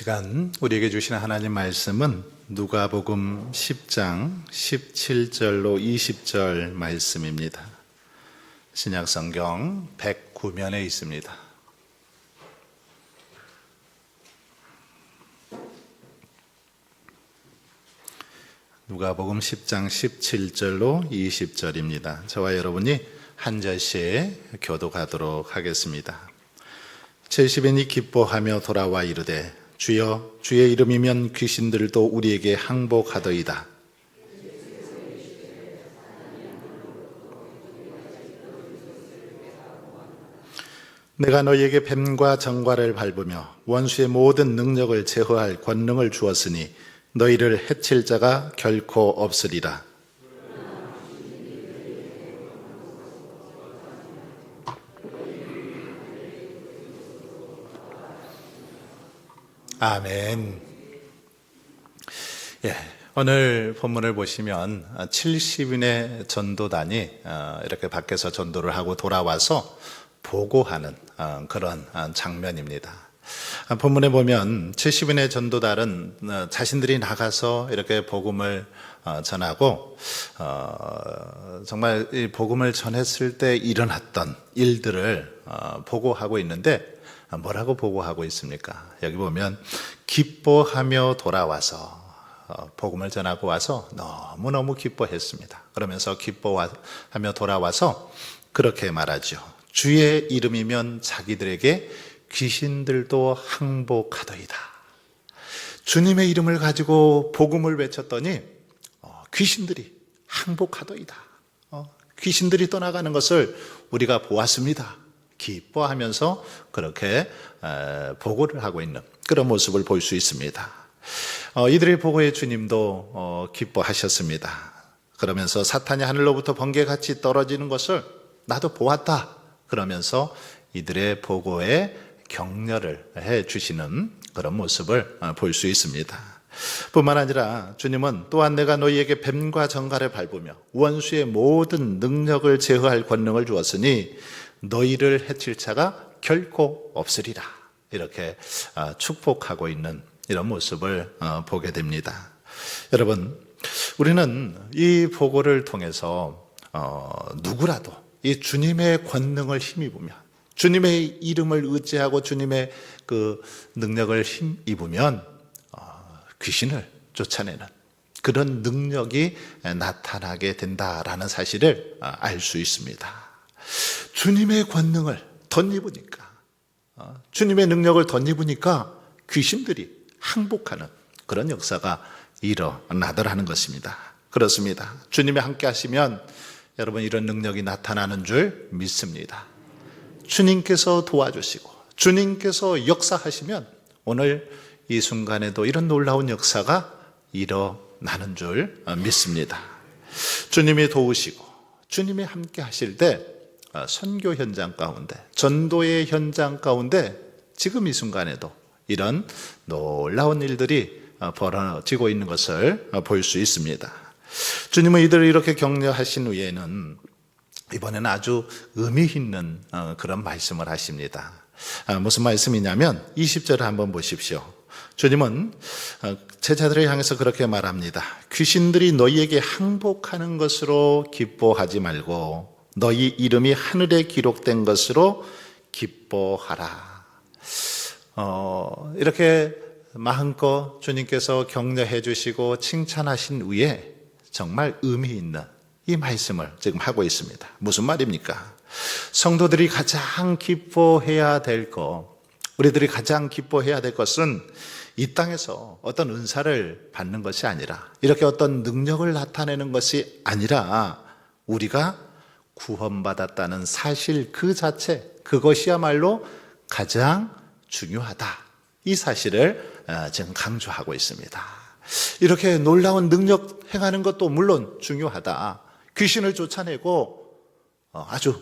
시간 우리에게 주시는 하나님 말씀은 누가복음 10장 17절로 20절 말씀입니다. 신약성경 109면에 있습니다. 누가복음 10장 17절로 20절입니다. 저와 여러분이 한 절씩 교독하도록 하겠습니다. 70인이 기뻐하며 돌아와 이르되 주여 주의 이름이면 귀신들도 우리에게 항복하더이다. 내가 너희에게 뱀과 정과를 밟으며 원수의 모든 능력을 제어할 권능을 주었으니 너희를 해칠 자가 결코 없으리라. 아멘. 오늘 본문을 보시면 70인의 전도단이 이렇게 밖에서 전도를 하고 돌아와서 보고하는 그런 장면입니다. 본문에 보면 70인의 전도단은 자신들이 나가서 이렇게 복음을 전하고 정말 이 복음을 전했을 때 일어났던 일들을 보고하고 있는데 뭐라고 보고하고 있습니까? 여기 보면 기뻐하며 돌아와서 복음을 전하고 와서 너무너무 기뻐했습니다. 그러면서 기뻐하며 돌아와서 그렇게 말하죠. 주의 이름이면 자기들에게 귀신들도 항복하더이다. 주님의 이름을 가지고 복음을 외쳤더니 귀신들이 항복하더이다. 귀신들이 떠나가는 것을 우리가 보았습니다. 기뻐하면서 그렇게 보고를 하고 있는 그런 모습을 볼 수 있습니다. 이들의 보고에 주님도 기뻐하셨습니다. 그러면서 사탄이 하늘로부터 번개같이 떨어지는 것을 나도 보았다. 그러면서 이들의 보고에 격려를 해 주시는 그런 모습을 볼 수 있습니다. 뿐만 아니라 주님은 또한 내가 너희에게 뱀과 정갈을 밟으며 원수의 모든 능력을 제어할 권능을 주었으니 너희를 해칠 자가 결코 없으리라. 이렇게 축복하고 있는 이런 모습을 보게 됩니다. 여러분, 우리는 이 보고를 통해서 누구라도 이 주님의 권능을 힘입으면, 주님의 이름을 의지하고 주님의 그 능력을 힘입으면 귀신을 쫓아내는 그런 능력이 나타나게 된다라는 사실을 알 수 있습니다. 주님의 권능을 덧입으니까, 주님의 능력을 덧입으니까 귀신들이 항복하는 그런 역사가 일어나더라는 것입니다. 그렇습니다. 주님이 함께 하시면 여러분 이런 능력이 나타나는 줄 믿습니다. 주님께서 도와주시고 주님께서 역사하시면 오늘 이 순간에도 이런 놀라운 역사가 일어나는 줄 믿습니다. 주님이 도우시고 주님이 함께 하실 때 선교 현장 가운데, 전도의 현장 가운데 지금 이 순간에도 이런 놀라운 일들이 벌어지고 있는 것을 볼 수 있습니다. 주님은 이들을 이렇게 격려하신 후에는 이번에는 아주 의미 있는 그런 말씀을 하십니다. 무슨 말씀이냐면 20절을 한번 보십시오. 주님은 제자들을 향해서 그렇게 말합니다. 귀신들이 너희에게 항복하는 것으로 기뻐하지 말고 너희 이름이 하늘에 기록된 것으로 기뻐하라. 이렇게 마음껏 주님께서 격려해 주시고 칭찬하신 후에 정말 의미 있는 이 말씀을 지금 하고 있습니다. 무슨 말입니까? 성도들이 가장 기뻐해야 될 것, 우리들이 가장 기뻐해야 될 것은 이 땅에서 어떤 은사를 받는 것이 아니라, 이렇게 어떤 능력을 나타내는 것이 아니라 우리가 구원받았다는 사실 그 자체, 그것이야말로 가장 중요하다. 이 사실을 지금 강조하고 있습니다. 이렇게 놀라운 능력 행하는 것도 물론 중요하다. 귀신을 쫓아내고 아주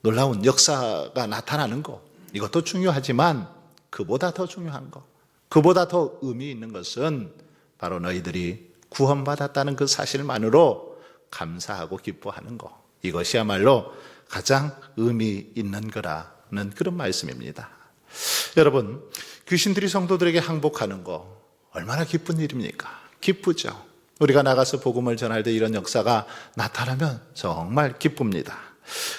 놀라운 역사가 나타나는 것, 이것도 중요하지만 그보다 더 중요한 것, 그보다 더 의미 있는 것은 바로 너희들이 구원받았다는 그 사실만으로 감사하고 기뻐하는 것, 이것이야말로 가장 의미 있는 거라는 그런 말씀입니다. 여러분, 귀신들이 성도들에게 항복하는 거 얼마나 기쁜 일입니까? 기쁘죠. 우리가 나가서 복음을 전할 때 이런 역사가 나타나면 정말 기쁩니다.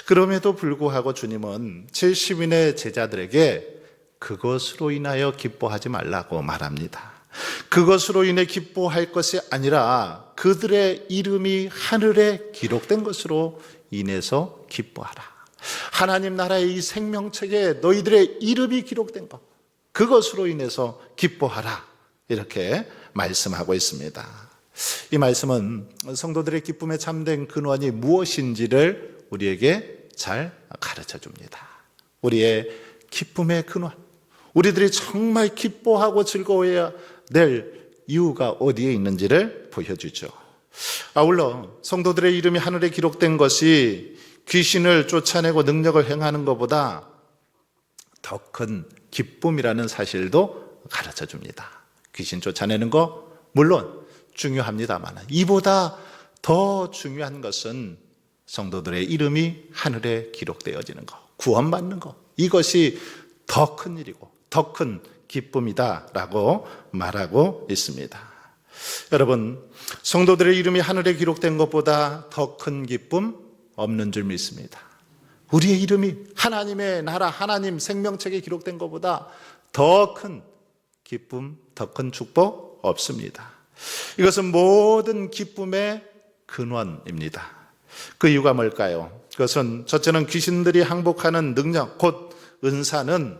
그럼에도 불구하고 주님은 70인의 제자들에게 그것으로 인하여 기뻐하지 말라고 말합니다. 그것으로 인해 기뻐할 것이 아니라 그들의 이름이 하늘에 기록된 것으로 인해서 기뻐하라. 하나님 나라의 이 생명책에 너희들의 이름이 기록된 것, 그것으로 인해서 기뻐하라. 이렇게 말씀하고 있습니다. 이 말씀은 성도들의 기쁨에 참된 근원이 무엇인지를 우리에게 잘 가르쳐 줍니다. 우리의 기쁨의 근원, 우리들이 정말 기뻐하고 즐거워해야 될 이유가 어디에 있는지를 보여주죠. 아울러 성도들의 이름이 하늘에 기록된 것이 귀신을 쫓아내고 능력을 행하는 것보다 더 큰 기쁨이라는 사실도 가르쳐 줍니다. 귀신 쫓아내는 거 물론 중요합니다만 이보다 더 중요한 것은 성도들의 이름이 하늘에 기록되어지는 것, 구원받는 것, 이것이 더 큰 일이고 더 큰 기쁨이다라고 말하고 있습니다. 여러분, 성도들의 이름이 하늘에 기록된 것보다 더 큰 기쁨 없는 줄 믿습니다. 우리의 이름이 하나님의 나라, 하나님 생명책에 기록된 것보다 더 큰 기쁨, 더 큰 축복 없습니다. 이것은 모든 기쁨의 근원입니다. 그 이유가 뭘까요? 그것은 첫째는 귀신들이 항복하는 능력, 곧 은사는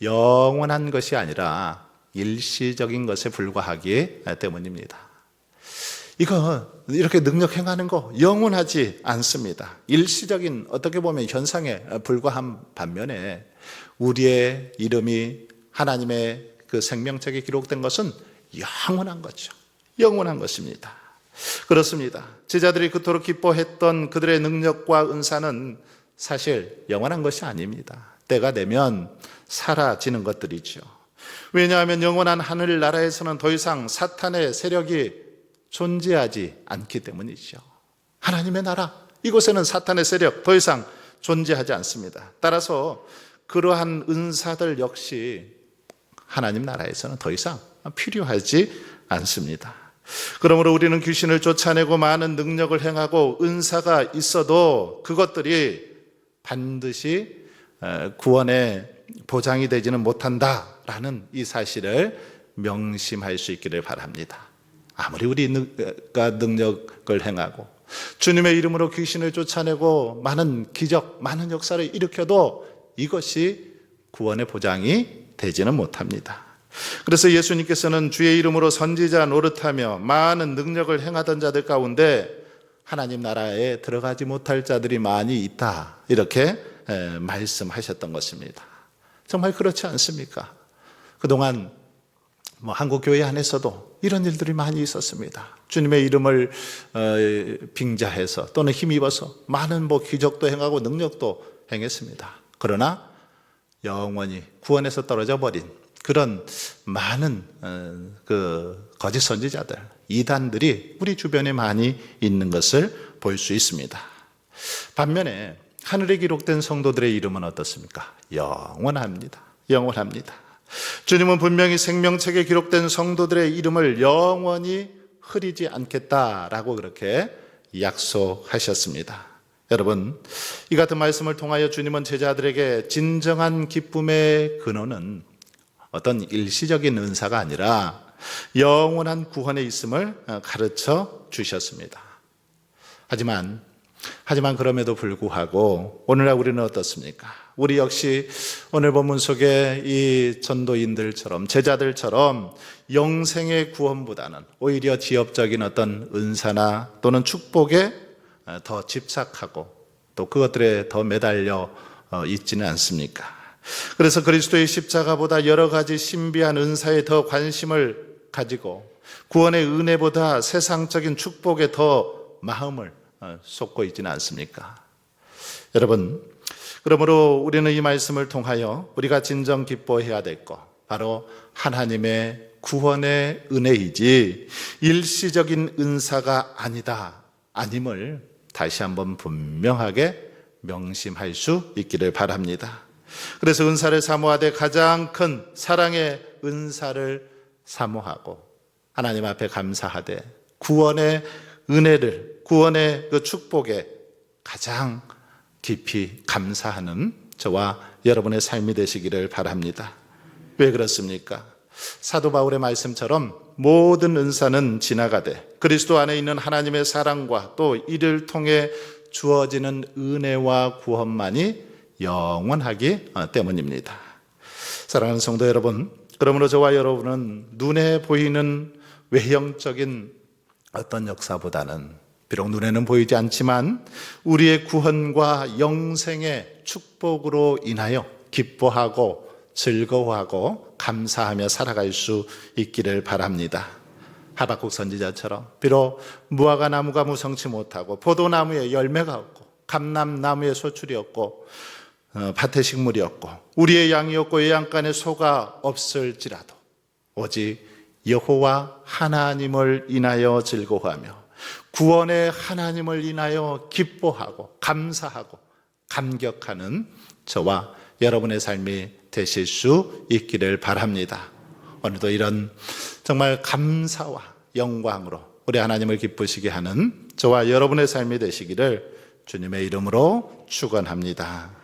영원한 것이 아니라 일시적인 것에 불과하기 때문입니다. 이거 이렇게 능력 행하는 거 영원하지 않습니다. 일시적인 어떻게 보면 현상에 불과한 반면에 우리의 이름이 하나님의 그 생명책에 기록된 것은 영원한 거죠. 영원한 것입니다. 그렇습니다. 제자들이 그토록 기뻐했던 그들의 능력과 은사는 사실 영원한 것이 아닙니다. 때가 되면 사라지는 것들이죠. 왜냐하면 영원한 하늘나라에서는 더 이상 사탄의 세력이 존재하지 않기 때문이죠. 하나님의 나라, 이곳에는 사탄의 세력 더 이상 존재하지 않습니다. 따라서 그러한 은사들 역시 하나님 나라에서는 더 이상 필요하지 않습니다. 그러므로 우리는 귀신을 쫓아내고 많은 능력을 행하고 은사가 있어도 그것들이 반드시 구원의 보장이 되지는 못한다라는 이 사실을 명심할 수 있기를 바랍니다. 아무리 우리가 능력을 행하고 주님의 이름으로 귀신을 쫓아내고 많은 기적, 많은 역사를 일으켜도 이것이 구원의 보장이 되지는 못합니다. 그래서 예수님께서는 주의 이름으로 선지자 노릇하며 많은 능력을 행하던 자들 가운데 하나님 나라에 들어가지 못할 자들이 많이 있다, 이렇게 말씀하셨던 것입니다. 정말 그렇지 않습니까? 그동안 한국 교회 안에서도 이런 일들이 많이 있었습니다. 주님의 이름을 빙자해서 또는 힘입어서 많은 기적도 행하고 능력도 행했습니다. 그러나 영원히 구원에서 떨어져 버린 그런 많은 그 거짓 선지자들, 이단들이 우리 주변에 많이 있는 것을 볼 수 있습니다. 반면에 하늘에 기록된 성도들의 이름은 어떻습니까? 영원합니다. 영원합니다. 주님은 분명히 생명책에 기록된 성도들의 이름을 영원히 흐리지 않겠다라고 그렇게 약속하셨습니다. 여러분, 이 같은 말씀을 통하여 주님은 제자들에게 진정한 기쁨의 근원은 어떤 일시적인 은사가 아니라 영원한 구원에 있음을 가르쳐 주셨습니다. 하지만 그럼에도 불구하고 오늘날 우리는 어떻습니까? 우리 역시 오늘 본문 속에 이 전도인들처럼, 제자들처럼 영생의 구원보다는 오히려 지엽적인 어떤 은사나 또는 축복에 더 집착하고 또 그것들에 더 매달려 있지는 않습니까? 그래서 그리스도의 십자가보다 여러 가지 신비한 은사에 더 관심을 가지고 구원의 은혜보다 세상적인 축복에 더 마음을 쏟고 있지는 않습니까? 여러분, 그러므로 우리는 이 말씀을 통하여 우리가 진정 기뻐해야 될 것, 바로 하나님의 구원의 은혜이지 일시적인 은사가 아님을 다시 한번 분명하게 명심할 수 있기를 바랍니다. 그래서 은사를 사모하되 가장 큰 사랑의 은사를 사모하고 하나님 앞에 감사하되 구원의 은혜를, 구원의 그 축복에 가장 깊이 감사하는 저와 여러분의 삶이 되시기를 바랍니다. 왜 그렇습니까? 사도 바울의 말씀처럼 모든 은사는 지나가되 그리스도 안에 있는 하나님의 사랑과 또 이를 통해 주어지는 은혜와 구원만이 영원하기 때문입니다. 사랑하는 성도 여러분, 그러므로 저와 여러분은 눈에 보이는 외형적인 어떤 역사보다는 비록 눈에는 보이지 않지만 우리의 구원과 영생의 축복으로 인하여 기뻐하고 즐거워하고 감사하며 살아갈 수 있기를 바랍니다. 하박국 선지자처럼 비록 무화과 나무가 무성치 못하고 포도나무에 열매가 없고 감람나무에 소출이 없고 밭에 식물이 없고 우리의 양이 없고 외양간에 소가 없을지라도 오직 여호와 하나님을 인하여 즐거워하며 구원의 하나님을 인하여 기뻐하고 감사하고 감격하는 저와 여러분의 삶이 되실 수 있기를 바랍니다. 오늘도 이런 정말 감사와 영광으로 우리 하나님을 기쁘시게 하는 저와 여러분의 삶이 되시기를 주님의 이름으로 축원합니다.